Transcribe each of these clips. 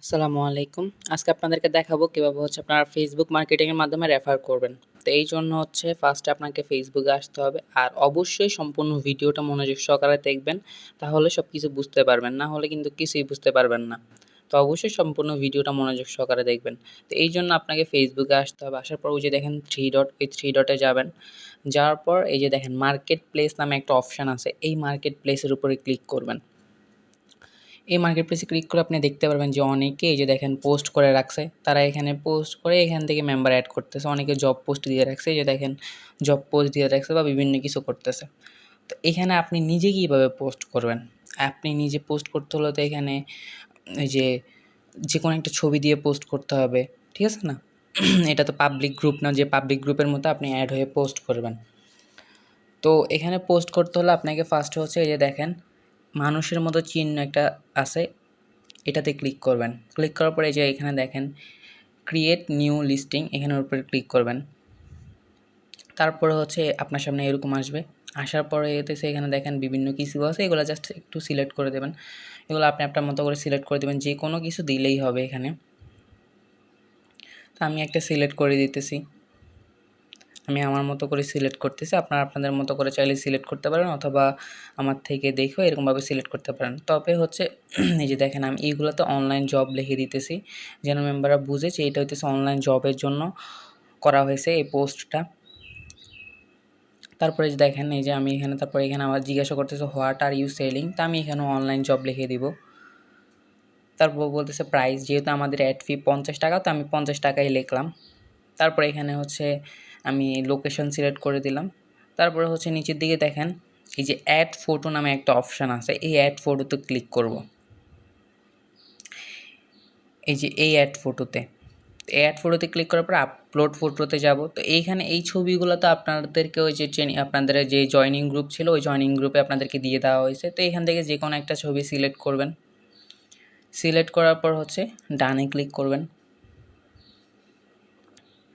আসসালামু আলাইকুম। আজকে আপনাদেরকে দেখাবো কিভাবে আপনারা ফেসবুক মার্কেটিং এর মাধ্যমে রেফার করবেন। তো এই জন্য ফার্স্টে আপনাকে ফেসবুকে আসতে হবে। আর অবশ্যই সম্পূর্ণ ভিডিওটা মনোযোগ সহকারে দেখবেন। তাহলে সবকিছু বুঝতে পারবেন। না হলে কিন্তু কিছুই বুঝতে পারবেন না। তো অবশ্যই সম্পূর্ণ ভিডিওটা মনোযোগ সহকারে দেখবেন। তো এই জন্য আপনাকে ফেসবুকে আসতে হবে। আসার পর ওই যে দেখেন 3 ডট, ওই 3 ডটে যাবেন। যাওয়ার পর এই যে দেখেন মার্কেট প্লেস নামে একটা অপশন আছে। এই মার্কেট প্লেসের উপরে ক্লিক করবেন। এই মার্কেট প্লেসে ক্লিক করে আপনি দেখতে পারবেন যে অনেকে এই যে দেখেন পোস্ট করে রাখছে। তারা এখানে পোস্ট করে এখান থেকে মেম্বার অ্যাড করতেছে। অনেকে জব পোস্ট দিয়ে রাখছে। এই যে দেখেন জব পোস্ট দিয়ে রাখছে বা বিভিন্ন কিছু করতেছে। তো এখানে আপনি নিজে কীভাবে পোস্ট করবেন? আপনি নিজে পোস্ট করতে হলে তো এখানে এই যে কোনো একটা ছবি দিয়ে পোস্ট করতে হবে। ঠিক আছে না? এটা তো পাবলিক গ্রুপ না যে পাবলিক গ্রুপের মতো আপনি অ্যাড হয়ে পোস্ট করবেন। তো এখানে পোস্ট করতে হলে আপনাকে ফার্স্টে এই যে দেখেন মানুষের মতো চিহ্ন একটা আছে, এটাতে ক্লিক করবেন। ক্লিক করার পরে এই যে এখানে দেখেন ক্রিয়েট নিউ লিস্টিং, এখানের উপরে ক্লিক করবেন। তারপরে আপনার সামনে এরকম আসবে। আসার পরে এখানে দেখেন বিভিন্ন কিছু আছে, এগুলো জাস্ট একটু সিলেক্ট করে দেবেন। এগুলো আপনি আপনার মতো করে সিলেক্ট করে দেবেন, যে কোনো কিছু দিলেই হবে এখানে। তো আমি একটা সিলেক্ট করে দিতেছি। আমি আমার মতো করে সিলেক্ট করতেছি। আপনারা আপনাদের মতো করে চাইলে সিলেক্ট করতে পারেন, অথবা আমার থেকে দেখেও এরকমভাবে সিলেক্ট করতে পারেন। তবে এই যে দেখেন আমি এইগুলোতে অনলাইন জব লিখে দিতেছি, যেন মেম্বাররা বুঝে যে এটা অনলাইন জবের জন্য করা হয়েছে এই পোস্টটা। তারপরে যে দেখেন এই যে আমি এখানে আবার জিজ্ঞাসা করতেছে হোয়াট আর ইউ সেলিং। তা আমি এখানে অনলাইন জব লিখে দিব। তারপর বলতেছে প্রাইস, যেহেতু আমাদের অ্যাড ফি 50 টাকা, তো আমি 50 টাকাই লিখলাম। তারপরে এখানে আমি লোকেশন সিলেক্ট করে দিলাম। তারপরে নিচের দিকে দেখেন এই যে অ্যাড ফটো নামে একটা অপশান আছে, এই অ্যাড ফটোতে ক্লিক করব। এই যে এই অ্যাড ফটোতে ক্লিক করার পর আপলোড ফটোতে যাব। তো এইখানে এই ছবিগুলো তো আপনাদেরকে ওই যে আপনাদের যে জয়নিং গ্রুপ ছিল, ওই জয়নিং গ্রুপে আপনাদেরকে দিয়ে দেওয়া হয়েছে। তো এখান থেকে যে কোনো একটা ছবি সিলেক্ট করবেন। সিলেক্ট করার পর ডানে ক্লিক করবেন।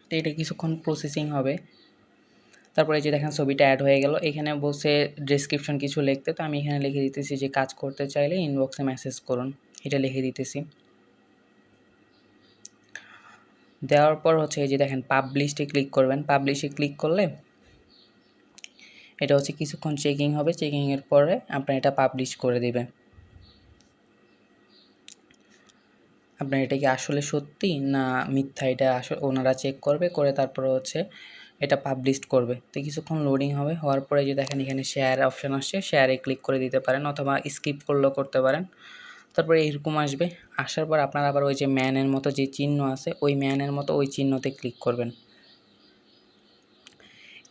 তো এটা কিছুক্ষণ প্রসেসিং হবে। তারপরে যে দেখেন ছবিটা অ্যাড হয়ে গেল। এখানে বলছে ডেসক্রিপশন কিছু লিখতে, তো আমি এখানে লিখে দিতেছি যে কাজ করতে চাইলে ইনবক্সে মেসেজ করুন, এটা লিখে দিতেছি। দেওয়ার পর এই যে দেখেন পাবলিশে ক্লিক করবেন। পাবলিশে ক্লিক করলে এটা কিছুক্ষণ চেকিং হবে। চেকিংয়ের পরে আপনার এটা পাবলিশ করে দেবে। আপনার এটা কি আসলে সত্যি না মিথ্যা, এটা আসলে ওনারা চেক করবে, করে তারপরে এটা পাবলিশ করবে। তো কিছুক্ষণ লোডিং হবে। হওয়ার পরে যে দেখেন এখানে শেয়ার অপশান আসছে, শেয়ারে ক্লিক করে দিতে পারেন, অথবা স্কিপ করলেও করতে পারেন। তারপরে এরকম আসবে। আসার পর আপনারা আবার ওই যে ম্যানের মতো যে চিহ্ন আছে, ওই ম্যানের মতো ওই চিহ্নতে ক্লিক করবেন।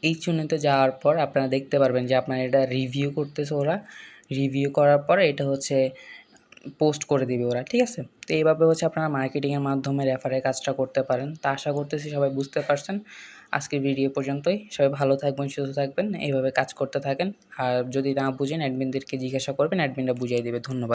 এই চিহ্নতে যাওয়ার পর আপনারা দেখতে পারবেন যে আপনার এটা রিভিউ করতেছে ওরা। রিভিউ করার পরে এটা পোস্ট করে দিবে ওরা, ঠিক আছে? তো এইভাবে আপনারা মার্কেটিংয়ের মাধ্যমে রেফারের কাজটা করতে পারেন। তা আশা করতেছি সবাই বুঝতে পারছেন। আজকের ভিডিও পর্যন্তই। সবাই ভালো থাকবেন, সুস্থ থাকবেন, এইভাবে কাজ করতে থাকেন। আর যদি না বুঝেন অ্যাডমিনদেরকে জিজ্ঞাসা করবেন, অ্যাডমিনরা বুঝিয়ে দেবে। ধন্যবাদ।